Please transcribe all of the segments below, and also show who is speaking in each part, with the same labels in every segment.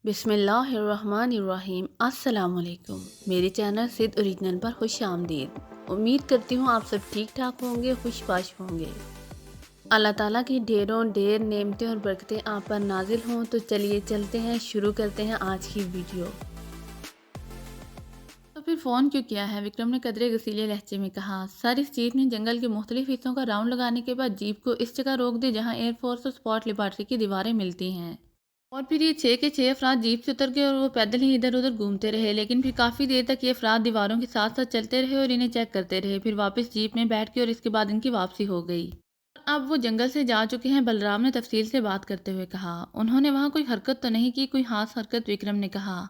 Speaker 1: بسم اللہ الرحمن الرحیم۔ السلام علیکم، میرے چینل سدھ اوریجنل پر خوش آمدید۔ امید کرتی ہوں آپ سب ٹھیک ٹھاک ہوں گے، خوش باش ہوں گے۔ اللہ تعالیٰ کی ڈھیروں ڈھیر نعمتیں اور برکتیں آپ پر نازل ہوں۔ تو چلیے چلتے ہیں، شروع کرتے ہیں آج کی ویڈیو۔ تو پھر فون کیوں کیا ہے؟ وکرم نے قدرے غصیلے لہجے میں کہا۔ سر، اس جیپ نے جنگل کے مختلف حصوں کا راؤنڈ لگانے کے بعد جیپ کو اس جگہ روک دے جہاں ایئر فورس اور سپورٹ لیبارٹری کی دیواریں ملتی ہیں، اور پھر یہ 6 کے 6 افراد جیپ سے اتر گئے اور وہ پیدل ہی ادھر ادھر گھومتے رہے، لیکن پھر کافی دیر تک یہ افراد دیواروں کے ساتھ ساتھ چلتے رہے اور انہیں چیک کرتے رہے، پھر واپس جیپ میں بیٹھ کے اور اس کے بعد ان کی واپسی ہو گئی۔ اب وہ جنگل سے جا چکے ہیں، بلرام نے تفصیل سے بات کرتے ہوئے کہا۔ انہوں نے وہاں کوئی حرکت تو نہیں کی؟ کوئی خاص حرکت؟ وکرم نے کہا۔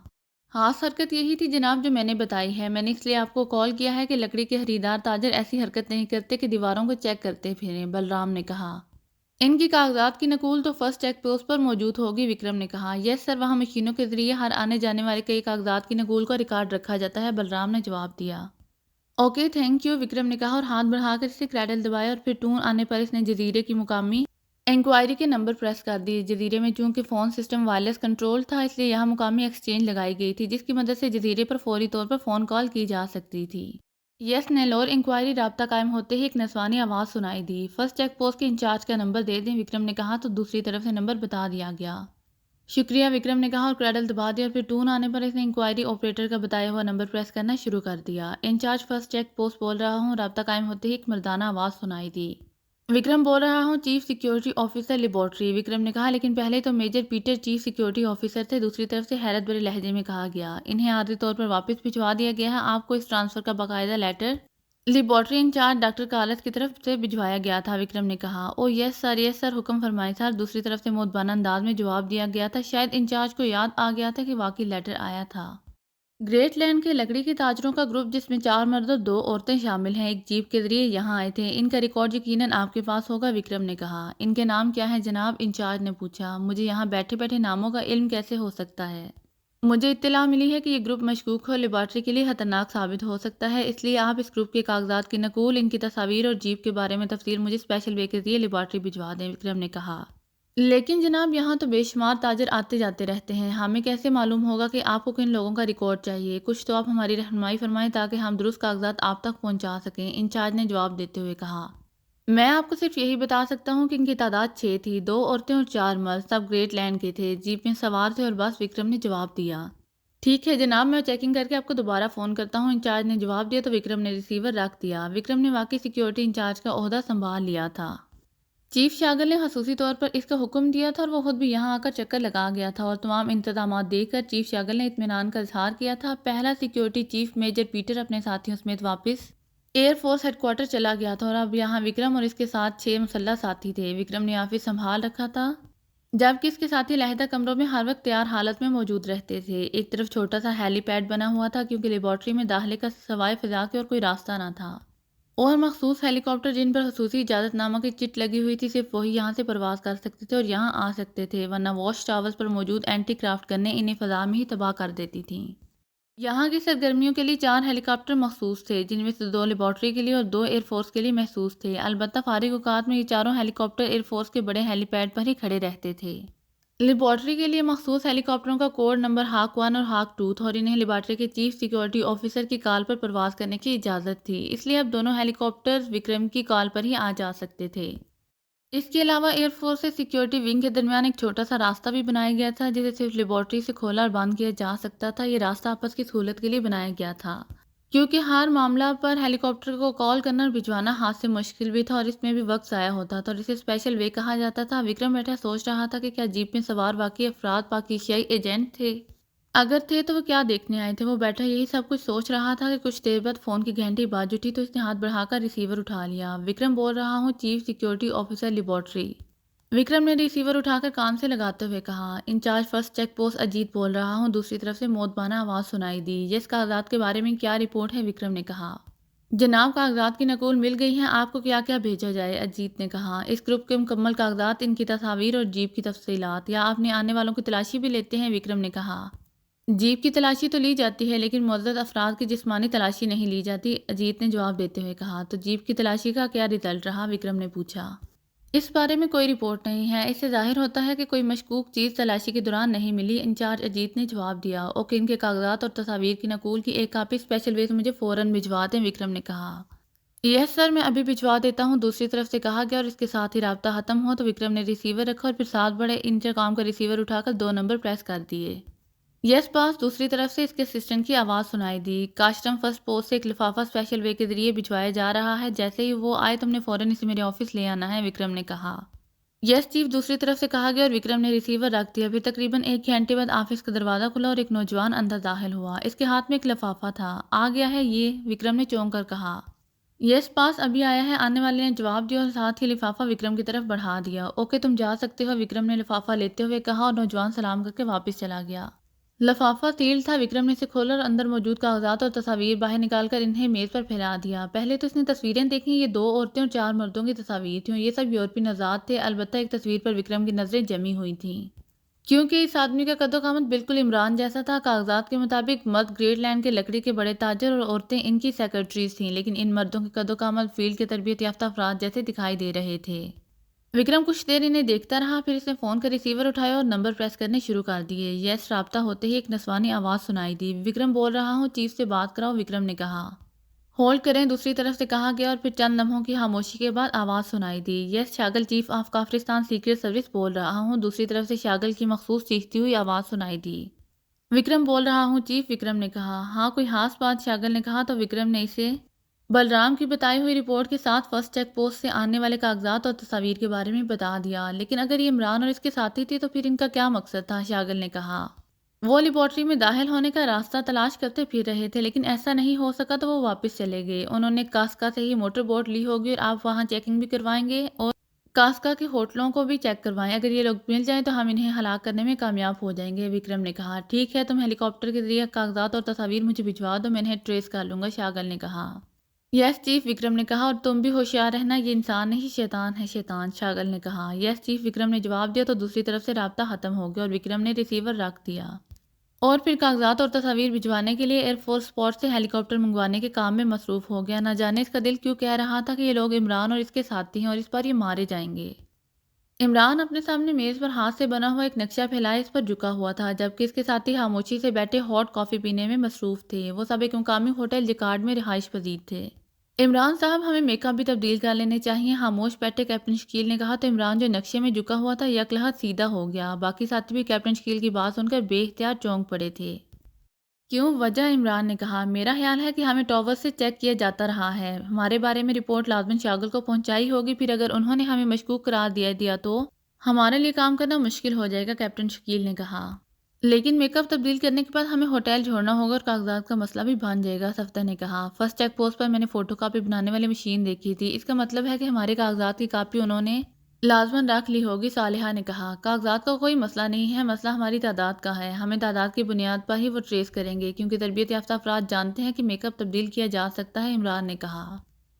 Speaker 1: خاص حرکت یہی تھی جناب جو میں نے بتائی ہے۔ میں نے اس لیے آپ کو کال کیا ہے کہ لکڑی کے خریدار تاجر ایسی حرکت نہیں کرتے کہ دیواروں کو چیک کرتے پھریں، بلرام نے کہا۔ ان کی کاغذات کی نقول تو فرسٹ چیک پوسٹ پر موجود ہوگی، وکرم نے کہا۔ یس سر، وہاں مشینوں کے ذریعے ہر آنے جانے والے کئی کاغذات کی نقول کا ریکارڈ رکھا جاتا ہے، بلرام نے جواب دیا۔ اوکے تھینک یو، وکرم نے کہا اور ہاتھ بڑھا کر اسے کریڈل دبایا، اور پھر ٹون آنے پر اس نے جزیرے کی مقامی انکوائری کے نمبر پریس کر دی۔ جزیرے میں چونکہ فون سسٹم وائرلیس کنٹرول تھا، اس لیے یہاں مقامی ایکسچینج لگائی گئی تھی جس کی مدد سے جزیرے پر فوری طور پر فون کال کی جا سکتی تھی۔ یس نیلور، انکوائری رابطہ قائم ہوتے ہی ایک نسوانی آواز سنائی دی۔ فرسٹ چیک پوسٹ کے انچارج کا نمبر دے دیں، وکرم نے کہا، تو دوسری طرف سے نمبر بتا دیا گیا۔ شکریہ، وکرم نے کہا اور کریڈل دبا دیا، اور پھر ٹون آنے پر اس نے انکوائری آپریٹر کا بتایا ہوا نمبر پریس کرنا شروع کر دیا۔ انچارج فرسٹ چیک پوسٹ بول رہا ہوں، رابطہ قائم ہوتے ہی ایک مردانہ آواز سنائی دی۔ وکرم بول رہا ہوں، chief security officer laboratory, Vikram نے کہا، لیکن پہلے تو major Peter chief security officer تھے۔ دوسری طرف سے حیرت بھرے لہجے میں کہا گیا، انہیں عارضی طور پر واپس بھجوا دیا گیا ہے۔ آپ کو اس ٹرانسفر کا باقاعدہ لیٹر لیبارٹری انچارج ڈاکٹر کالس کی طرف سے بھجوایا گیا تھا، وکرم نے کہا۔ او یس سر، یس سر، حکم فرمائیں سر، دوسری طرف سے مؤدبانہ انداز میں جواب دیا گیا تھا۔ شاید انچارج کو یاد آ گیا تھا کہ واقعی لیٹر آیا تھا۔ گریٹ لینڈ کے لکڑی کے تاجروں کا گروپ، جس میں 4 مرد اور 2 عورتیں شامل ہیں، ایک جیپ کے ذریعے یہاں آئے تھے۔ ان کا ریکارڈ یقیناً آپ کے پاس ہوگا، وکرم نے کہا۔ ان کے نام کیا ہیں جناب؟ انچارج نے پوچھا۔ مجھے یہاں بیٹھے بیٹھے ناموں کا علم کیسے ہو سکتا ہے؟ مجھے اطلاع ملی ہے کہ یہ گروپ مشکوک اور لیبارٹری کے لیے خطرناک ثابت ہو سکتا ہے، اس لیے آپ اس گروپ کے کاغذات کی نقول، ان کی تصاویر اور جیپ کے بارے میں تفصیل مجھے اسپیشل وے کے ذریعے لیبارٹری بھجوا دیں، وکرم نے کہا۔ لیکن جناب، یہاں تو بے شمار تاجر آتے جاتے رہتے ہیں، ہمیں کیسے معلوم ہوگا کہ آپ کو کن لوگوں کا ریکارڈ چاہیے؟ کچھ تو آپ ہماری رہنمائی فرمائیں تاکہ ہم درست کاغذات آپ تک پہنچا سکیں، انچارج نے جواب دیتے ہوئے کہا۔ میں آپ کو صرف یہی بتا سکتا ہوں کہ ان کی تعداد 6 تھی، 2 عورتیں اور 4 مرد، سب گریٹ لینڈ کے تھے، جیپ میں سوار تھے اور بس، وکرم نے جواب دیا۔ ٹھیک ہے جناب، میں چیکنگ کر کے آپ کو دوبارہ فون کرتا ہوں، انچارج نے جواب دیا، تو وکرم نے ریسیور رکھ دیا۔ وکرم نے واقعی سیکیورٹی انچارج کا عہدہ سنبھال لیا تھا۔ چیف شاگل نے خصوصی طور پر اس کا حکم دیا تھا اور وہ خود بھی یہاں آ کر چکر لگا گیا تھا، اور تمام انتظامات دیکھ کر چیف شاگل نے اطمینان کا اظہار کیا تھا۔ پہلا سیکیورٹی چیف میجر پیٹر اپنے ساتھیوں سمیت واپس ایئر فورس ہیڈ کوارٹر چلا گیا تھا، اور اب یہاں وکرم اور اس کے ساتھ 6 مسلح ساتھی تھے۔ وکرم نے آفس سنبھال رکھا تھا، جبکہ اس کے ساتھی علیحدہ کمروں میں ہر وقت تیار حالت میں موجود رہتے تھے۔ ایک طرف چھوٹا سا ہیلی پیڈ بنا ہوا تھا کیونکہ لیبارٹری میں داخلے کا سوائے فضا کے اور کوئی راستہ نہ تھا، اور مخصوص ہیلی کاپٹر جن پر خصوصی اجازت نامہ کی چٹ لگی ہوئی تھی، صرف وہی یہاں سے پرواز کر سکتے تھے اور یہاں آ سکتے تھے، ورنہ واش ٹاورز پر موجود اینٹی کرافٹ گنیں انہیں فضا میں ہی تباہ کر دیتی تھیں۔ یہاں کی سرگرمیوں کے لیے 4 ہیلی کاپٹر مخصوص تھے، جن میں سے 2 لیبارٹری کے لیے اور 2 ایئر فورس کے لیے محسوس تھے۔ البتہ فارغ اوقات میں یہ چاروں ہیلی کاپٹر ایئر فورس کے بڑے ہیلی پیڈ پر ہی کھڑے رہتے تھے۔ لیبارٹری کے لیے مخصوص ہیلی کاپٹروں کا کوڈ نمبر ہاک 1 اور ہاک 2 تھا، اور انہیں لیبارٹری کے چیف سیکیورٹی آفیسر کی کال پر پرواز کرنے کی اجازت تھی، اس لیے اب دونوں ہیلی کاپٹرز وکرم کی کال پر ہی آ جا سکتے تھے۔ اس کے علاوہ ایئر فورس سے سیکیورٹی ونگ کے درمیان ایک چھوٹا سا راستہ بھی بنایا گیا تھا جسے صرف لیبارٹری سے کھولا اور بند کیا جا سکتا تھا۔ یہ راستہ آپس کی سہولت کے لیے بنایا گیا تھا کیونکہ ہر معاملہ پر ہیلی کاپٹر کو کال کرنا اور بھجوانا ہاتھ سے مشکل بھی تھا، اور اس میں بھی وقت ضائع ہوتا تھا، اور اسے اسپیشل وے کہا جاتا تھا۔ وکرم بیٹھا سوچ رہا تھا کہ کیا جیپ میں سوار واقعی افراد پاکیزیائی ایجنٹ تھے؟ اگر تھے تو وہ کیا دیکھنے آئے تھے؟ وہ بیٹھا یہی سب کچھ سوچ رہا تھا کہ کچھ دیر بعد فون کی گھنٹی بج اٹھی، تو اس نے ہاتھ بڑھا کر ریسیور اٹھا لیا۔ وکرم بول رہا ہوں، chief security officer laboratory, Vikram نے ریسیور اٹھا کر کان سے لگاتے ہوئے کہا۔ Incharge first check post Ajit بول رہا ہوں، دوسری طرف سے مؤدبانہ آواز سنائی دی۔ یس، کاغذات کے بارے میں کیا رپورٹ ہے؟ وکرم نے کہا۔ جناب، کاغذات کی نقول مل گئی ہیں، آپ کو کیا کیا بھیجا جائے؟ اجیت نے کہا۔ اس گروپ کے مکمل کاغذات، ان کی تصاویر اور جیپ کی تفصیلات، یا اپنے آنے والوں کی تلاشی بھی لیتے ہیں؟ وکرم نے کہا۔ جیپ کی تلاشی تو لی جاتی ہے، لیکن معزز افراد کی جسمانی تلاشی نہیں لی جاتی، اجیت نے جواب دیتے ہوئے کہا۔ تو جیپ کی تلاشی کا کیا رزلٹ رہا؟ وکرم نے پوچھا۔ اس بارے میں کوئی رپورٹ نہیں ہے، اس سے ظاہر ہوتا ہے کہ کوئی مشکوک چیز تلاشی کے دوران نہیں ملی، انچارج اجیت نے جواب دیا۔ اوکے، ان کے کاغذات اور تصاویر کی نقول کی ایک کاپی اسپیشل وے سے مجھے فوراً بھجوا دیں، وکرم نے کہا۔ یس سر، میں ابھی بھجوا دیتا ہوں، دوسری طرف سے کہا گیا، اور اس کے ساتھ ہی رابطہ ختم ہوا تو وکرم نے ریسیور رکھا اور پھر ساتھ بڑے انٹرکام کا ریسیور اٹھا کر 2 نمبر پریس کر دیے۔ یس باس، دوسری طرف سے اس کے اسسٹنٹ کی آواز سنائی دی۔ کاسٹم فرسٹ پوسٹ سے ایک لفافہ اسپیشل وے کے ذریعے بھجوایا جا رہا ہے، جیسے ہی وہ آئے تم نے فوراً اسے میرے آفس لے آنا ہے، وکرم نے کہا۔ یس چیف، دوسری طرف سے کہا گیا، اور وکرم نے ریسیور رکھ دیا۔ پھر تقریباً 1 گھنٹے بعد آفس کا دروازہ کھلا اور ایک نوجوان اندر داخل ہوا۔ اس کے ہاتھ میں ایک لفافہ تھا۔ آ گیا ہے یہ، وکرم نے چونک کر کہا۔ یس پاس، ابھی آیا ہے، آنے والے نے جواب دیا اور ساتھ ہی لفافہ وکرم کی طرف بڑھا دیا۔ اوکے، تم جا سکتے ہو، وکرم نے لفافہ لیتے ہوئے کہا اور نوجوان سلام کر کے واپس چلا گیا۔ لفافہ سیل تھا، وکرم نے اسے کھولا اور اندر موجود کاغذات اور تصاویر باہر نکال کر انہیں میز پر پھیلا دیا۔ پہلے تو اس نے تصویریں دیکھیں، یہ 2 عورتیں اور 4 مردوں کی تصاویر تھیں اور یہ سب یورپی نژاد تھے، البتہ ایک تصویر پر وکرم کی نظریں جمی ہوئی تھیں، کیونکہ اس آدمی کا قد و قامت بالکل عمران جیسا تھا۔ کاغذات کے مطابق مرد گریٹ لینڈ کے لکڑی کے بڑے تاجر اور عورتیں ان کی سیکرٹریز تھیں، لیکن ان مردوں کے قد و قامت فیلڈ کے تربیت یافتہ افراد جیسے دکھائی دے رہے تھے۔ وکرم کچھ دیر انہیں دیکھتا رہا، پھر اس نے فون کا ریسیور اٹھایا اور نمبر پریس کرنے شروع کر دیے۔ یس، رابطہ ہوتے ہی ایک نسوانی آواز سنائی دی۔ وکرم بول رہا ہوں، چیف سے بات کراؤ، وکرم نے کہا۔ ہولڈ کریں، دوسری طرف سے کہا گیا، اور پھر چند لمحوں کی خاموشی کے بعد آواز سنائی دی۔ یس شاگل، چیف آف کافرستان سیکریٹ سروس بول رہا ہوں، دوسری طرف سے شاگل کی مخصوص چیختی ہوئی آواز سنائی دی۔ وکرم بول رہا ہوں چیف، وکرم نے کہا۔ ہاں، کوئی خاص بات، شاگل نے کہا تو وکرم نے اسے بلرام کی بتائی ہوئی رپورٹ کے ساتھ فرسٹ چیک پوسٹ سے آنے والے کاغذات اور تصاویر کے بارے میں بتا دیا۔ لیکن اگر یہ عمران اور اس کے ساتھی تھے تو پھر ان کا کیا مقصد تھا، شاگل نے کہا۔ وہ لیبارٹری میں داخل ہونے کا راستہ تلاش کرتے پھر رہے تھے، لیکن ایسا نہیں ہو سکا تو وہ واپس چلے گئے۔ انہوں نے کاسکا سے ہی موٹر بوٹ لی ہوگی اور آپ وہاں چیکنگ بھی کروائیں گے اور کاسکا کے ہوٹلوں کو بھی چیک کروائیں۔ اگر یہ لوگ مل جائیں تو ہم انہیں ہلاک کرنے میں کامیاب ہو جائیں گے، وکرم نے کہا۔ ٹھیک ہے، تم ہیلی کاپٹر کے ذریعے کاغذات اور تصاویر مجھے بھجوا دو، میں انہیں ٹریس کر لوں گا، شاگل نے کہا۔ یس چیف، وکرم نے کہا، اور تم بھی ہوشیار رہنا، یہ انسان نہیں شیطان ہے، شیطان، شاگل نے کہا۔ یس چیف، وکرم نے جواب دیا تو دوسری طرف سے رابطہ ختم ہو گیا اور وکرم نے ریسیور رکھ دیا اور پھر کاغذات اور تصاویر بھجوانے کے لیے ایئر فورس سپورٹ سے ہیلی کاپٹر منگوانے کے کام میں مصروف ہو گیا۔ نہ جانے اس کا دل کیوں کہہ رہا تھا کہ یہ لوگ عمران اور اس کے ساتھی ہیں اور اس پر یہ مارے جائیں گے۔ عمران اپنے سامنے میز پر ہاتھ سے بنا ہوا ایک نقشہ پھیلائے اس پر جھکا ہوا تھا، جبکہ اس کے ساتھی خاموشی سے بیٹھے ہاٹ کافی پینے میں مصروف تھے۔ وہ سب ایک مقامی ہوٹل جیکارڈ میں رہائش پذیر تھے۔ عمران صاحب، ہمیں میک اپ بھی تبدیل کر لینے چاہیے، خاموش بیٹھے کیپٹن شکیل نے کہا تو عمران جو نقشے میں جھکا ہوا تھا یک لحظ سیدھا ہو گیا۔ باقی ساتھی بھی کیپٹن شکیل کی بات سن کر بے اختیار چونک پڑے تھے۔ کیوں؟ وجہ؟ عمران نے کہا، میرا خیال ہے کہ ہمیں ٹاور سے چیک کیا جاتا رہا ہے، ہمارے بارے میں رپورٹ لازماً شاگل کو پہنچائی ہوگی، پھر اگر انہوں نے ہمیں مشکوک قرار دیا تو ہمارے لیے کام کرنا مشکل ہو جائے گا، کیپٹن شکیل نے کہا۔ لیکن میک اپ تبدیل کرنے کے بعد ہمیں ہوٹل چھوڑنا ہوگا اور کاغذات کا مسئلہ بھی بن جائے گا، صفدر نے کہا۔ فرسٹ چیک پوسٹ پر میں نے فوٹو کاپی بنانے والی مشین دیکھی تھی، اس کا مطلب ہے کہ ہمارے کاغذات کی کاپی انہوں نے لازماً رکھ لی ہوگی، صالحہ نے کہا۔ کاغذات کا کوئی مسئلہ نہیں ہے، مسئلہ ہماری تعداد کا ہے، ہمیں تعداد کی بنیاد پر ہی وہ ٹریس کریں گے، کیونکہ تربیت یافتہ افراد جانتے ہیں کہ میک اپ تبدیل کیا جا سکتا ہے، عمران نے کہا۔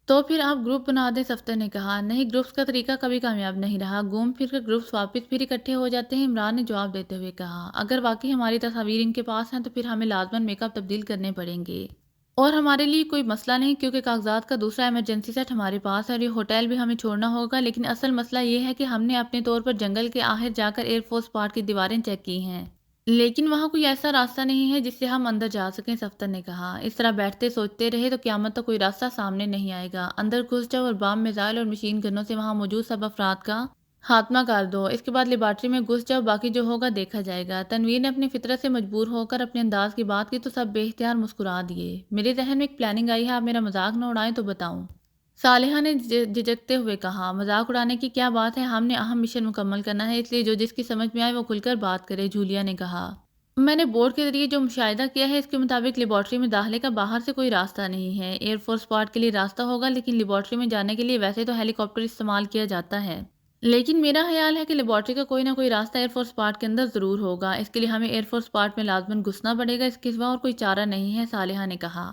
Speaker 1: تو پھر آپ گروپ بنا دیں، صفدر نے کہا۔ نہیں، گروپس کا طریقہ کبھی کامیاب نہیں رہا، گھوم پھر کر گروپس واپس پھر اکٹھے ہو جاتے ہیں، عمران نے جواب دیتے ہوئے کہا۔ اگر واقعی ہماری تصاویر ان کے پاس ہیں تو پھر ہمیں لازماً میک اپ تبدیل کرنے پڑیں گے، اور ہمارے لیے کوئی مسئلہ نہیں کیونکہ کاغذات کا دوسرا ایمرجنسی سیٹ ہمارے پاس ہے اور یہ ہوٹل بھی ہمیں چھوڑنا ہوگا، لیکن اصل مسئلہ یہ ہے کہ ہم نے اپنے طور پر جنگل کے آخر جا کر ایئر فورس پارٹ کی دیواریں چیک کی ہیں، لیکن وہاں کوئی ایسا راستہ نہیں ہے جس سے ہم اندر جا سکیں، صفدر نے کہا۔ اس طرح بیٹھتے سوچتے رہے تو قیامت تک کوئی راستہ سامنے نہیں آئے گا، اندر گھس جاؤ اور بام میزائل اور مشین گنوں سے وہاں موجود سب افراد کا خاتمہ کر دو، اس کے بعد لیبارٹری میں گھس جاؤ، باقی جو ہوگا دیکھا جائے گا۔ تنویر نے اپنی فطرت سے مجبور ہو کر اپنے انداز کی بات کی تو سب بے اختیار مسکرا دیے۔ میرے ذہن میں ایک پلاننگ آئی ہے، آپ میرا مذاق نہ اڑائیں تو بتاؤں، صالحہ نے جھجکتے ہوئے کہا۔ مذاق اڑانے کی کیا بات ہے، ہم نے اہم مشن مکمل کرنا ہے، اس لیے جو جس کی سمجھ میں آئے وہ کھل کر بات کرے، جولیا نے کہا۔ میں نے بورڈ کے ذریعے جو مشاہدہ کیا ہے اس کے مطابق لیبارٹری میں داخلے کا باہر سے کوئی راستہ نہیں ہے، ایئر فورس پارٹ کے لیے راستہ ہوگا، لیکن لیبارٹری میں جانے کے لیے ویسے تو ہیلی کاپٹر استعمال کیا جاتا ہے، لیکن میرا خیال ہے کہ لیبارٹری کا کوئی نہ کوئی راستہ ایئر فورس پارٹ کے اندر ضرور ہوگا، اس کے لیے ہمیں ایئر فورس پارٹ میں لازماً گھسنا پڑے گا، اس کے سوا اور کوئی چارہ نہیں ہے، صالحہ نے کہا۔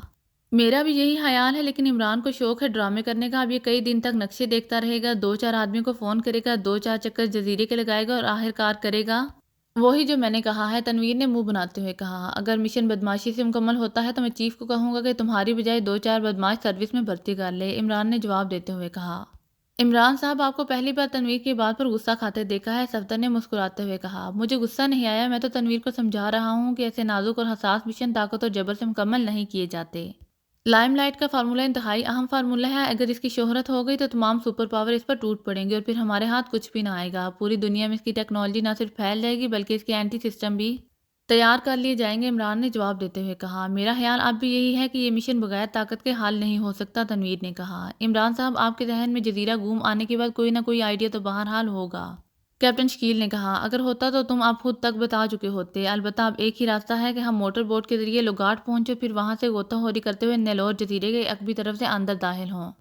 Speaker 1: میرا بھی یہی خیال ہے، لیکن عمران کو شوق ہے ڈرامے کرنے کا، اب یہ کئی دن تک نقشے دیکھتا رہے گا، 2-4 آدمیوں کو فون کرے گا، 2-4 چکر جزیرے کے لگائے گا اور آخر کار کرے گا وہی جو میں نے کہا ہے، تنویر نے منہ بناتے ہوئے کہا۔ اگر مشن بدماشی سے مکمل ہوتا ہے تو میں چیف کو کہوں گا کہ تمہاری بجائے 2-4 بدماش سروس میں بھرتی کر لے، عمران نے جواب دیتے ہوئے کہا۔ عمران صاحب آپ کو پہلی بار تنویر کی بات پر غصہ کھاتے دیکھا ہے، صفدر نے مسکراتے ہوئے کہا۔ مجھے غصہ نہیں آیا، میں تو تنویر کو سمجھا رہا ہوں کہ ایسے نازک اور حساس مشن طاقت اور جبر سے مکمل نہیں کیے جاتے۔ لائم لائٹ کا فارمولہ انتہائی اہم فارمولہ ہے، اگر اس کی شہرت ہو گئی تو تمام سپر پاور اس پر ٹوٹ پڑیں گے اور پھر ہمارے ہاتھ کچھ بھی نہ آئے گا۔ پوری دنیا میں اس کی ٹیکنالوجی نہ صرف پھیل جائے گی بلکہ اس کے اینٹی سسٹم بھی تیار کر لیے جائیں گے، عمران نے جواب دیتے ہوئے کہا۔ میرا خیال اب بھی یہی ہے کہ یہ مشن بغیر طاقت کے حل نہیں ہو سکتا، تنویر نے کہا۔ عمران صاحب آپ کے ذہن میں جزیرہ گوم آنے کے بعد کوئی نہ کوئی آئیڈیا تو بہرحال ہوگا، کیپٹن شکیل نے کہا۔ اگر ہوتا تو تم اب خود تک بتا چکے ہوتے، البتہ اب ایک ہی راستہ ہے کہ ہم موٹر بوٹ کے ذریعے لوگارٹ پہنچے، پھر وہاں سے غوطہ خوری کرتے ہوئے نیلور جزیرے کے عقبی طرف سے اندر داخل ہوں۔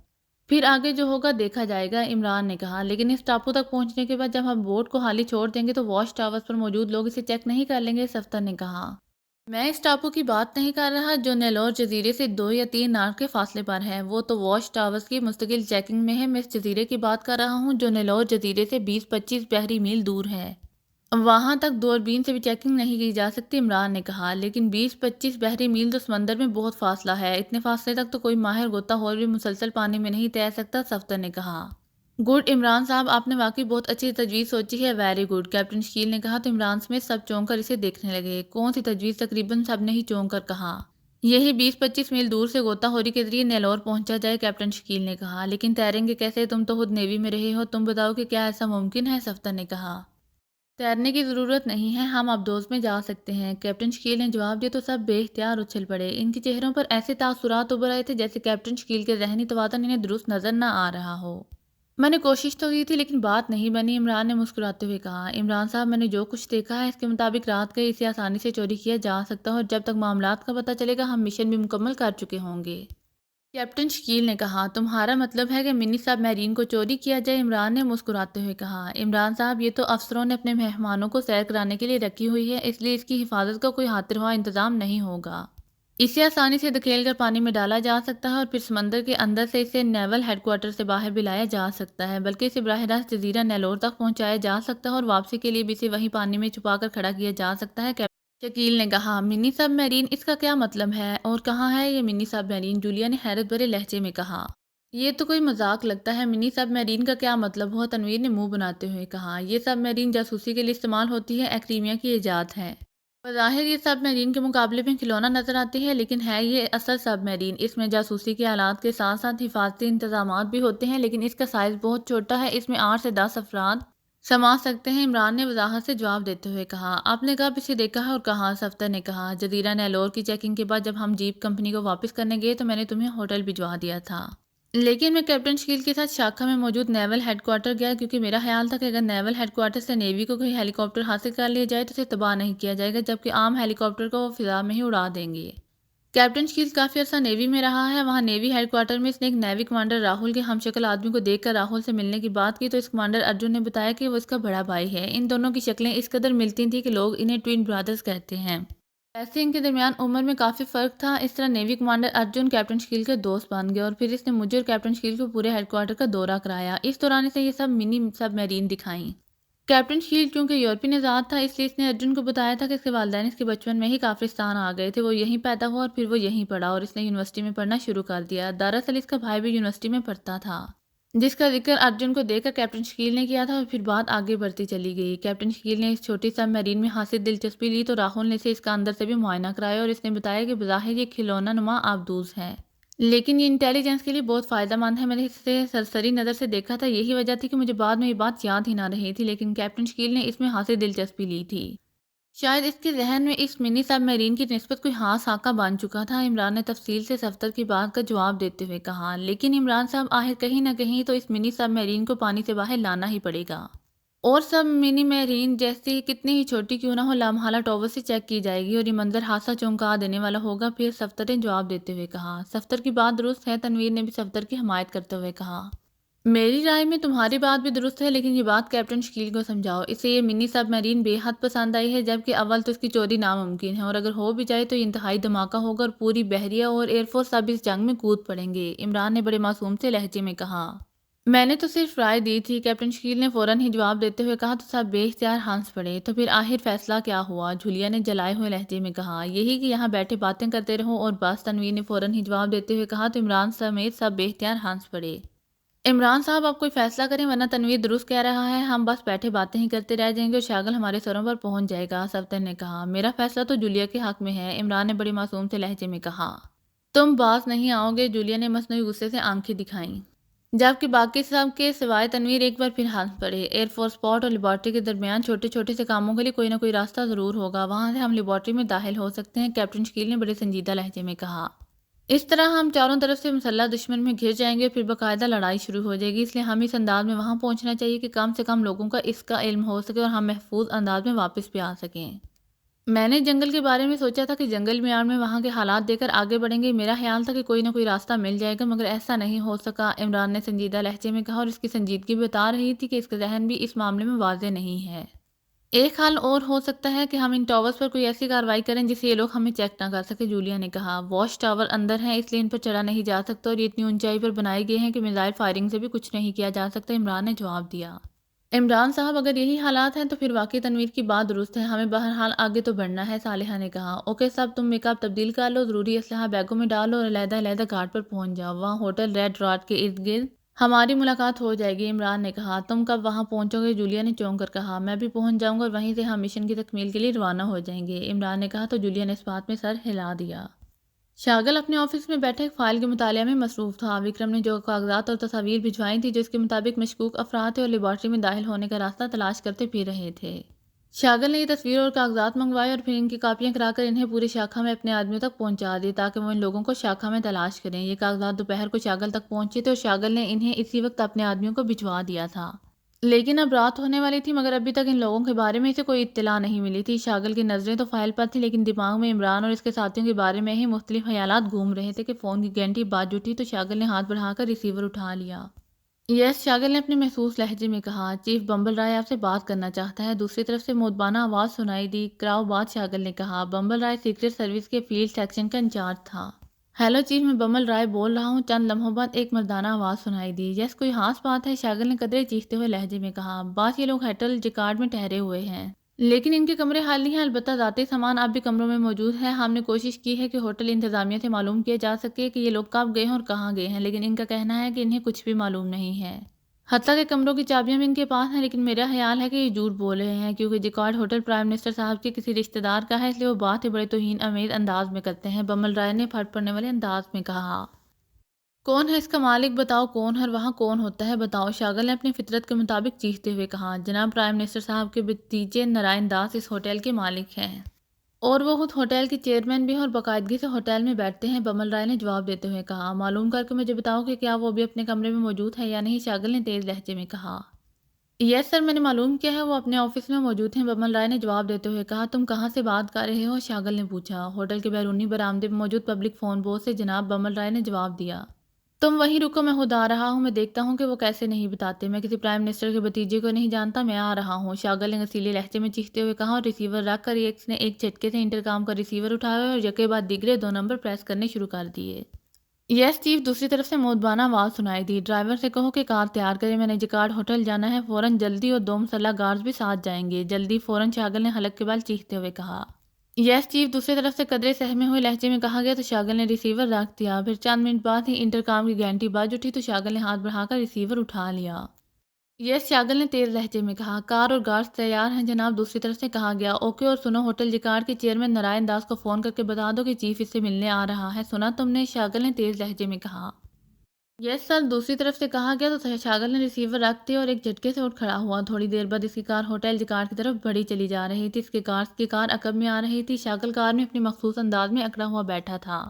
Speaker 1: پھر آگے جو ہوگا دیکھا جائے گا، عمران نے کہا۔ لیکن اس ٹاپو تک پہنچنے کے بعد جب ہم بوٹ کو خالی چھوڑ دیں گے تو واچ ٹاورز پر موجود لوگ اسے چیک نہیں کر لیں گے، صفدر نے کہا۔ میں اس ٹاپو کی بات نہیں کر رہا جو نیلور جزیرے سے 2 یا 3 ناٹ کے فاصلے پر ہے، وہ تو واچ ٹاورز کی مستقل چیکنگ میں ہے۔ میں اس جزیرے کی بات کر رہا ہوں جو نیلور جزیرے سے 20-25 بحری میل دور ہے۔ وہاں تک دوربین سے بھی چیکنگ نہیں کی جا سکتی، عمران نے کہا۔ لیکن 20-25 بحری میل تو سمندر میں بہت فاصلہ ہے، اتنے فاصلے تک تو کوئی ماہر غوطہ خور بھی مسلسل پانی میں نہیں تیر سکتا، صفدر نے کہا۔ گڈ عمران صاحب، آپ نے واقعی بہت اچھی تجویز سوچی ہے، ویری گڈ، کیپٹن شکیل نے کہا تو عمران سمیت سب چونک کر اسے دیکھنے لگے۔ کون سی تجویز؟ تقریباً سب نے ہی چونک کر کہا۔ یہی 20-25 میل دور سے غوطہ خوری کے ذریعے نیلور پہنچا جائے، کیپٹن شکیل نے کہا۔ لیکن تیریں گے کیسے؟ تم تو خود نیوی میں رہے ہو، تم بتاؤ کہ کیا ایسا ممکن ہے، صفدر نے کہا۔ تیرنے کی ضرورت نہیں ہے، ہم ابدوز میں جا سکتے ہیں، کیپٹن شکیل نے جواب دیا تو سب بے اختیار اچھل پڑے۔ ان کے چہروں پر ایسے تاثرات ابھر آئے تھے جیسے کیپٹن شکیل کے ذہنی توازن انہیں درست نظر نہ آ رہا ہو۔ میں نے کوشش تو کی تھی لیکن بات نہیں بنی، عمران نے مسکراتے ہوئے کہا۔ عمران صاحب، میں نے جو کچھ دیکھا ہے اس کے مطابق رات گئے اسے آسانی سے چوری کیا جا سکتا ہے اور جب تک معاملات کا پتہ چلے گا ہم مشن بھی مکمل کر چکے ہوں گے، کیپٹن شکیل نے کہا۔ تمہارا مطلب ہے کہ منی سب میرین کو چوری کیا جائے؟ عمران نے مسکراتے ہوئے کہا۔ عمران صاحب، یہ تو افسروں نے اپنے مہمانوں کو سیر کرانے کے لیے رکھی ہوئی ہے، اس لیے اس کی حفاظت کا کوئی ہاتھ روا انتظام نہیں ہوگا۔ اسے آسانی سے دھکیل کر پانی میں ڈالا جا سکتا ہے اور پھر سمندر کے اندر سے اسے نیول ہیڈ کوارٹر سے باہر بھی لایا جا سکتا ہے، بلکہ اسے براہ راست جزیرہ نیلور تک پہنچایا جا سکتا ہے اور واپسی کے لیے بھی اسے وہیں پانی میں چھپا کر کھڑا کیا جا سکتا ہے، کیپٹن شکیل نے کہا۔ منی سب میرین، اس کا کیا مطلب ہے اور کہاں ہے یہ منی سب میرین؟ جولیا نے حیرت بھرے لہجے میں کہا۔ یہ تو کوئی مذاق لگتا ہے، منی سب میرین کا کیا مطلب ہوا؟ تنویر نے منہ بناتے ہوئے کہا۔ یہ سب میرین جاسوسی کے لیے استعمال ہوتی ہے، ایکریمیا کی ایجاد ہے۔ بظاہر یہ سب میرین کے مقابلے میں کھلونا نظر آتی ہے لیکن ہے یہ اصل سب میرین، اس میں جاسوسی کے آلات کے ساتھ ساتھ حفاظتی انتظامات بھی ہوتے ہیں، لیکن اس کا سائز بہت چھوٹا ہے، اس میں 8 سے 10 افراد سما سکتے ہیں، عمران نے وضاحت سے جواب دیتے ہوئے کہا۔ آپ نے کب اسے دیکھا ہے اور کہاں؟ صفدر نے کہا۔ جزیرہ نیلور کی چیکنگ کے بعد جب ہم جیپ کمپنی کو واپس کرنے گئے تو میں نے تمہیں ہوٹل بھجوا دیا تھا، لیکن میں کیپٹن شکیل کے ساتھ شاخہ میں موجود نیول ہیڈ کوارٹر گیا کیونکہ میرا خیال تھا کہ اگر نیول ہیڈ کوارٹر سے نیوی کو کوئی ہیلی کاپٹر حاصل کر لیا جائے تو اسے تباہ نہیں کیا جائے گا، جبکہ عام ہیلی کاپٹر کو وہ فضا میں ہی اڑا دیں گے۔ کیپٹن شکیل کافی عرصہ نیوی میں رہا ہے، وہاں نیوی ہیڈ کوارٹر میں اس نے ایک نیوی کمانڈر راہل کے ہم شکل آدمی کو دیکھ کر راہل سے ملنے کی بات کی تو اس کمانڈر ارجن نے بتایا کہ وہ اس کا بڑا بھائی ہے۔ ان دونوں کی شکلیں اس قدر ملتی تھیں کہ لوگ انہیں ٹوین برادرز کہتے ہیں، ویسے ان کے درمیان عمر میں کافی فرق تھا۔ اس طرح navy commander Arjun captain Shakeel کے دوست بن گئے اور پھر اس نے مجھے اور کیپٹن شکیل کو پورے ہیڈ کوارٹر کا دورہ کرایا، اس دوران اسے یہ سب منی سب میرین دکھائیں۔ کیپٹن شکیل چونکہ یورپی نژاد تھا اس لیے اس نے ارجن کو بتایا تھا کہ اس کے والدین اس کے بچپن میں ہی کافرستان آ گئے تھے، وہ یہیں پیدا ہوا اور پھر وہ یہیں پڑھا اور اس نے یونیورسٹی میں پڑھنا شروع کر دیا۔ دراصل اس کا بھائی بھی یونیورسٹی میں پڑھتا تھا جس کا ذکر ارجن کو دیکھ کر کیپٹن شکیل نے کیا تھا اور پھر بات آگے بڑھتی چلی گئی۔ کیپٹن شکیل نے اس چھوٹی سب میرین میں خاصی دلچسپی لی تو راہل نے اسے اس کا اندر سے بھی معائنہ کرایا اور اس نے بتایا کہ بظاہر یہ کھلونا نما آبدوز ہے لیکن یہ انٹیلیجنس کے لیے بہت فائدہ مند ہے، میں نے اسے سرسری نظر سے دیکھا تھا، یہی وجہ تھی کہ مجھے بعد میں یہ بات یاد ہی نہ رہی تھی، لیکن کیپٹن شکیل نے اس میں خاصی دلچسپی لی تھی، شاید اس کے ذہن میں اس منی سب میرین کی نسبت کوئی خاص خاکہ بن چکا تھا، عمران نے تفصیل سے صفدر کی بات کا جواب دیتے ہوئے کہا۔ لیکن عمران صاحب، آخر کہیں نہ کہیں تو اس منی سب میرین کو پانی سے باہر لانا ہی پڑے گا اور سب منی میرین جیسی کتنی ہی چھوٹی کیوں نہ ہو لامحالہ ٹاور سے چیک کی جائے گی اور یہ منظر حادثہ چونکا دینے والا ہوگا، پھر صفدر نے جواب دیتے ہوئے کہا۔ صفدر کی بات درست ہے، تنویر نے بھی صفدر کی حمایت کرتے ہوئے کہا۔ میری رائے میں تمہاری بات بھی درست ہے لیکن یہ بات کیپٹن شکیل کو سمجھاؤ، اسے یہ منی سب میرین بے حد پسند آئی ہے، جبکہ اول تو اس کی چوری ناممکن ہے اور اگر ہو بھی جائے تو یہ انتہائی دھماکہ ہوگا اور پوری بحریہ اور ایئر فورس سب اس جنگ میں کود پڑیں گے، عمران نے بڑے معصوم سے لہجے میں کہا۔ میں نے تو صرف رائے دی تھی، کیپٹن شکیل نے فوراً ہی جواب دیتے ہوئے کہا تو سب بے اختیار ہنس پڑے۔ تو پھر آخر فیصلہ کیا ہوا؟ جولیا نے جلائے ہوئے لہجے میں کہا۔ یہی کہ یہاں بیٹھے باتیں کرتے رہو اور بس، تنویر نے فوراً ہی جواب دیتے ہوئے کہا تو عمران سمیت سب بے اختیار ہنس پڑے۔ عمران صاحب آپ کوئی فیصلہ کریں ورنہ تنویر درست کہہ رہا ہے، ہم بس بیٹھے باتیں ہی کرتے رہ جائیں گے اور شاغل ہمارے سروں پر پہنچ جائے گا، صفدر نے کہا۔ میرا فیصلہ تو جولیا کے حق میں ہے، عمران نے بڑی معصوم سے لہجے میں کہا۔ تم باز نہیں آؤ گے، جولیا نے مصنوعی غصے سے آنکھیں دکھائیں، جبکہ باقی سب کے سوائے تنویر ایک بار پھر ہنس پڑے۔ ایئر فورس پورٹ اور لیبارٹری کے درمیان چھوٹے چھوٹے سے کاموں کے لیے کوئی نہ کوئی راستہ ضرور ہوگا، وہاں سے ہم لیبارٹری میں داخل ہو سکتے ہیں، کیپٹن شکیل نے بڑے سنجیدہ لہجے میں کہا۔ اس طرح ہم چاروں طرف سے مسلح دشمن میں گھر جائیں گے، پھر باقاعدہ لڑائی شروع ہو جائے گی، اس لیے ہم اس انداز میں وہاں پہنچنا چاہیے کہ کم سے کم لوگوں کا اس کا علم ہو سکے اور ہم محفوظ انداز میں واپس بھی آ سکیں۔ میں نے جنگل کے بارے میں سوچا تھا کہ جنگل میار میں وہاں کے حالات دیکھ کر آگے بڑھیں گے، میرا خیال تھا کہ کوئی نہ کوئی راستہ مل جائے گا، مگر ایسا نہیں ہو سکا، عمران نے سنجیدہ لہجے میں کہا، اور اس کی سنجیدگی بتا رہی تھی کہ اس کا ذہن بھی اس معاملے میں واضح نہیں ہے۔ ایک حال اور ہو سکتا ہے کہ ہم ان ٹاورز پر کوئی ایسی کارروائی کریں جس سے یہ لوگ ہمیں چیک نہ کر سکے، جولیا نے کہا۔ واچ ٹاور اندر ہیں، اس لیے ان پر چڑھا نہیں جا سکتا اور یہ اتنی اونچائی پر بنائے گئے ہیں کہ میزائل فائرنگ سے بھی کچھ نہیں کیا جا سکتا، عمران نے جواب دیا۔ عمران صاحب اگر یہی حالات ہیں تو پھر واقعی تنویر کی بات درست ہے، ہمیں بہرحال آگے تو بڑھنا ہے، صالحہ نے کہا۔ اوکے صاحب، تم میک اپ تبدیل کر لو، ضروری اسلحہ بیگوں میں ڈالو اور علیحدہ علیحدہ گھاٹ پر پہنچ جاؤ، وہاں ہوٹل ریڈ راٹ کے ارد گرد ہماری ملاقات ہو جائے گی، عمران نے کہا۔ تم کب وہاں پہنچو گے، جولیا نے چونک کر کہا۔ میں بھی پہنچ جاؤں گا اور وہیں سے ہم مشن کی تکمیل کے لیے روانہ ہو جائیں گے، عمران نے کہا، تو جولیا نے اس بات میں سر ہلا دیا۔ شاغل اپنے آفس میں بیٹھے ایک فائل کے مطالعہ میں مصروف تھا، وکرم نے جو کاغذات اور تصاویر بھجوائی تھی جو اس کے مطابق مشکوک افراد تھے اور لیبارٹری میں داخل ہونے کا راستہ تلاش کرتے پھر رہے تھے۔ شاغل نے یہ تصویر اور کاغذات منگوائے اور پھر ان کی کاپیاں کرا کر انہیں پوری شاخہ میں اپنے آدمیوں تک پہنچا دی تاکہ وہ ان لوگوں کو شاخہ میں تلاش کریں۔ یہ کاغذات دوپہر کو شاغل تک پہنچے تھے اور شاغل نے انہیں اسی وقت اپنے آدمیوں کو بھجوا دیا تھا، لیکن اب رات ہونے والی تھی مگر ابھی تک ان لوگوں کے بارے میں اسے کوئی اطلاع نہیں ملی تھی۔ شاغل کی نظریں تو فائل پر تھیں لیکن دماغ میں عمران اور اس کے ساتھیوں کے بارے میں ہی مختلف خیالات گھوم رہے تھے کہ فون کی گھنٹی بج اٹھی تو شاغل نے ہاتھ بڑھا کر ریسیور اٹھا لیا۔ یس، شاغل نے اپنے محسوس لہجے میں کہا۔ چیف بمبل رائے آپ سے بات کرنا چاہتا ہے، دوسری طرف سے مؤدبانہ آواز سنائی دی۔ کراؤ بات، شاغل نے کہا۔ بمبل رائے سیکرٹ سروس کے فیلڈ سیکشن کا انچارج تھا۔ ہیلو چیف، میں بمبل رائے بول رہا ہوں، چند لمحوں بعد ایک مردانہ آواز سنائی دی۔ یس، کوئی خاص بات ہے، شاغل نے قدرے چیختے ہوئے لہجے میں کہا۔ بات یہ لوگ ہوٹل جیکارڈ میں ٹھہرے ہوئے ہیں لیکن ان کے کمرے خالی ہیں، البتہ ذاتی سامان اب بھی کمروں میں موجود ہے۔ ہم نے کوشش کی ہے کہ ہوٹل انتظامیہ سے معلوم کیا جا سکے کہ یہ لوگ کب گئے ہیں اور کہاں گئے ہیں، لیکن ان کا کہنا ہے کہ انہیں کچھ بھی معلوم نہیں ہے، حتیٰ کہ کمروں کی چابیاں بھی ان کے پاس ہیں، لیکن میرا خیال ہے کہ یہ جھوٹ بول رہے ہیں کیونکہ جیکارڈ ہوٹل پرائم منسٹر صاحب کے کسی رشتہ دار کا ہے، اس لیے وہ بات ہی بڑے توہین آمیز انداز میں کرتے ہیں، بمبل رائے نے پھٹ پڑنے والے انداز میں کہا۔ کون ہے اس کا مالک، بتاؤ کون ہے اور وہاں کون ہوتا ہے، بتاؤ، شاغل نے اپنی فطرت کے مطابق چیختے ہوئے کہا۔ جناب پرائم منسٹر صاحب کے بھتیجے نارائن داس اس ہوٹل کے مالک ہیں اور وہ خود ہوٹل کے چیئرمین بھی ہیں اور باقاعدگی سے ہوٹل میں بیٹھتے ہیں، بمبل رائے نے جواب دیتے ہوئے کہا۔ معلوم کر کے مجھے بتاؤ کہ کیا وہ بھی اپنے کمرے میں موجود ہے یا نہیں، شاغل نے تیز لہجے میں کہا۔ یس سر، میں نے معلوم کیا ہے، وہ اپنے آفس میں موجود ہیں، بمبل رائے نے جواب دیتے ہوئے کہا۔ تم کہاں سے بات کر رہے ہو، شاغل نے پوچھا۔ ہوٹل کے بیرونی برآمدے میں موجود پبلک فون بوتھ سے جناب، بمبل رائے نے جواب دیا۔ تم وہیں رکو، میں خود آ رہا ہوں، میں دیکھتا ہوں کہ وہ کیسے نہیں بتاتے، میں کسی پرائم منسٹر کے بھتیجے کو نہیں جانتا، میں آ رہا ہوں، شاغل نے غصیلے لہجے میں چیختے ہوئے کہا اور ریسیور رکھ کر ایک نے ایک جھٹکے سے انٹرکام کا ریسیور اٹھایا اور یکے بعد دیگرے 2 نمبر پریس کرنے شروع کر دیے۔ یس چیف، دوسری طرف سے مؤدبانہ آواز سنائی دی۔ ڈرائیور سے کہو کہ کار تیار کرے، میں نے جیکارڈ ہوٹل جانا ہے، فوراً، جلدی، اور 2 مسلح گارڈز بھی ساتھ جائیں گے، جلدی، فوراً، شاغل نے حلق کے بال چیختے ہوئے کہا۔ یس چیف، دوسری طرف سے قدرے سہمے ہوئے لہجے میں کہا گیا تو شاغل نے ریسیور رکھ دیا۔ پھر چند منٹ بعد ہی انٹرکام کی گھنٹی بج اٹھی تو شاغل نے ہاتھ بڑھا کر ریسیور اٹھا لیا۔ یس، شاغل نے تیز لہجے میں کہا۔ کار اور گارڈز تیار ہیں جناب، دوسری طرف سے کہا گیا۔ اوکے، اور سنو، ہوٹل جیکارڈ کے چیئرمین نارائن داس کو فون کر کے بتا دو کہ چیف اس سے ملنے آ رہا ہے، سنا تم نے، شاغل نے تیز لہجے میں کہا۔ یس سر، دوسری طرف سے کہا گیا تو شاغل نے ریسیور رکھ دیا اور ایک جھٹکے سے اٹھ کھڑا ہوا۔ تھوڑی دیر بعد اس کی کار ہوٹل جیکارڈ کی طرف بڑھی چلی جا رہی تھی، اس کی کار عقب میں آ رہی تھی، شاغل کار میں اپنی مخصوص انداز میں اکڑا ہوا بیٹھا تھا،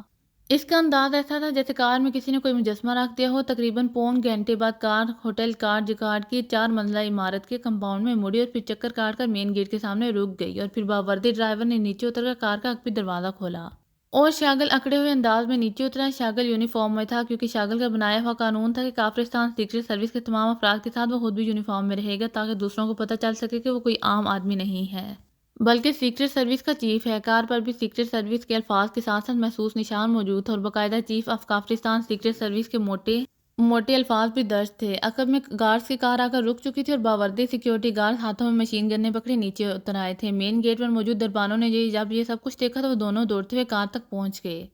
Speaker 1: اس کا انداز ایسا تھا جیسے کار میں کسی نے کوئی مجسمہ رکھ دیا ہو۔ تقریباً پون گھنٹے بعد کار ہوٹل جیکارڈ کی 4 منزلہ عمارت کے کمپاؤنڈ میں مڑی اور پھر چکر کاٹ کر مین گیٹ کے سامنے رک گئی اور پھر باوردی ڈرائیور نے نیچے اتر کر کار کا عقبی دروازہ کھولا اور شاغل اکڑے ہوئے انداز میں نیچے اترا۔ شاغل یونیفارم میں تھا کیونکہ شاغل کا بنایا ہوا قانون تھا کہ کافرستان سیکرٹ سروس کے تمام افراد کے ساتھ وہ خود بھی یونیفارم میں رہے گا تاکہ دوسروں کو پتہ چل سکے کہ وہ کوئی عام آدمی نہیں ہے بلکہ سیکرٹ سروس کا چیف ہے۔ کار پر بھی سیکرٹ سروس کے الفاظ کے ساتھ ساتھ محسوس نشان موجود تھے اور باقاعدہ چیف آف کافرستان سیکرٹ سروس کے موٹے الفاظ بھی درج تھے۔ عقب میں گارڈز کی کار آ کر رک چکی تھی اور باوردی سیکیورٹی گارڈ ہاتھوں میں مشین گنیں پکڑے نیچے اتر آئے تھے۔ مین گیٹ پر موجود دربانوں نے جب یہ سب کچھ دیکھا تو وہ دونوں دوڑتے ہوئے کار تک پہنچ گئے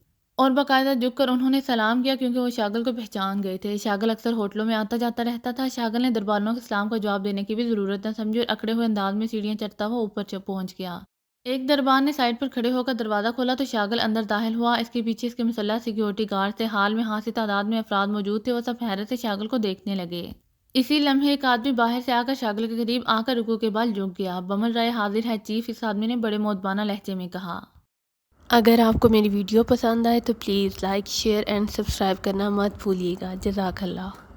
Speaker 1: اور باقاعدہ جھک کر انہوں نے سلام کیا کیونکہ وہ شاگل کو پہچان گئے تھے۔ شاگل اکثر ہوٹلوں میں آتا جاتا رہتا تھا۔ شاگل نے درباروں کے سلام کا جواب دینے کی بھی ضرورت نہ سمجھی اور اکڑے ہوئے انداز میں سیڑھیاں چڑھتا ہوا اوپر پہنچ گیا۔ ایک دربان نے سائڈ پر کھڑے ہو کر دروازہ کھولا تو شاگل اندر داخل ہوا۔ اس کے پیچھے اس کے مسلح سیکیورٹی گارڈ تھے۔ حال میں ہاں سے تعداد میں افراد موجود تھے۔ وہ سب حیرت سے شاگل کو دیکھنے لگے۔ اسی لمحے ایک آدمی باہر سے آ کر شاگل کے قریب آ کر رکوع کے بال جھک گیا۔ بمن رائے حاضر ہے چیف، اس آدمی نے بڑے مؤدبانہ لہجے میں کہا۔
Speaker 2: اگر آپ کو میری ویڈیو پسند آئے تو please like, share and subscribe کرنا مت بھولیے گا۔ جزاک اللہ۔